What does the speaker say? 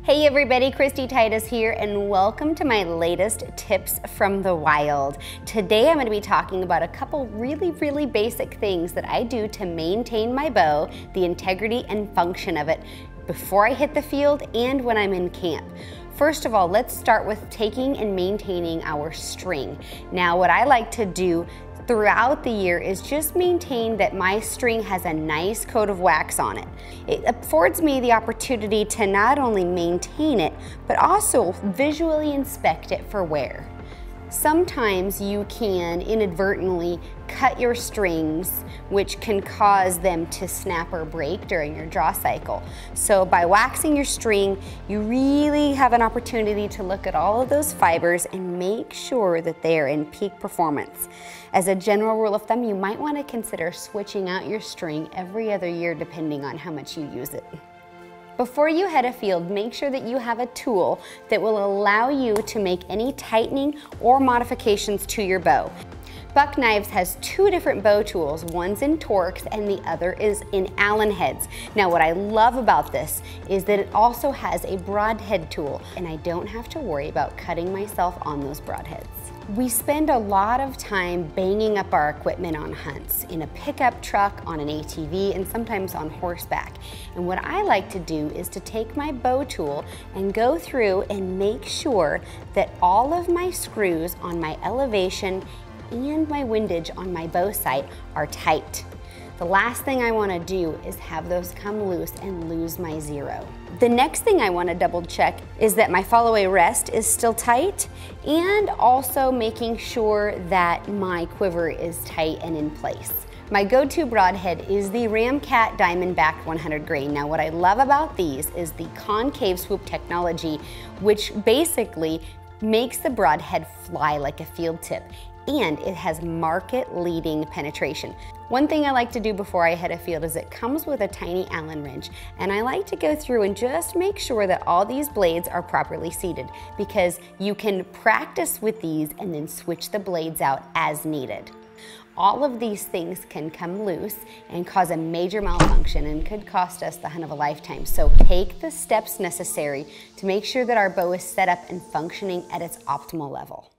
Hey everybody, Kristy Titus here, and welcome to my latest tips from the wild. Today I'm going to be talking about a couple really basic things that I do to maintain my bow, the integrity and function of it before I hit the field and when I'm in camp. First of all, let's start with taking and maintaining our string. Now, what I like to do throughout the year is just maintain that my string has a nice coat of wax on it. It affords me the opportunity to not only maintain it, but also visually inspect it for wear. Sometimes you can inadvertently cut your strings, which can cause them to snap or break during your draw cycle. So by waxing your string, you really have an opportunity to look at all of those fibers and make sure that they are in peak performance. As a general rule of thumb, you might want to consider switching out your string every other year depending on how much you use it. Before you head afield, make sure that you have a tool that will allow you to make any tightening or modifications to your bow. Buck Knives has two different bow tools. One's in Torx and the other is in Allen heads. Now what I love about this is that it also has a broadhead tool, and I don't have to worry about cutting myself on those broadheads. We spend a lot of time banging up our equipment on hunts, in a pickup truck, on an ATV, and sometimes on horseback. And what I like to do is to take my bow tool and go through and make sure that all of my screws on my elevation and my windage on my bow sight are tight. The last thing I want to do is have those come loose and lose my zero. The next thing I want to double check is that my follow-away rest is still tight, and also making sure that my quiver is tight and in place. My go-to broadhead is the Ramcat Diamond-backed 100 grain. Now what I love about these is the concave swoop technology, which basically makes the broadhead fly like a field tip, and it has market-leading penetration. One thing I like to do before I head afield is it comes with a tiny Allen wrench, and I like to go through and just make sure that all these blades are properly seated, because you can practice with these and then switch the blades out as needed. All of these things can come loose and cause a major malfunction and could cost us the hunt of a lifetime. So take the steps necessary to make sure that our bow is set up and functioning at its optimal level.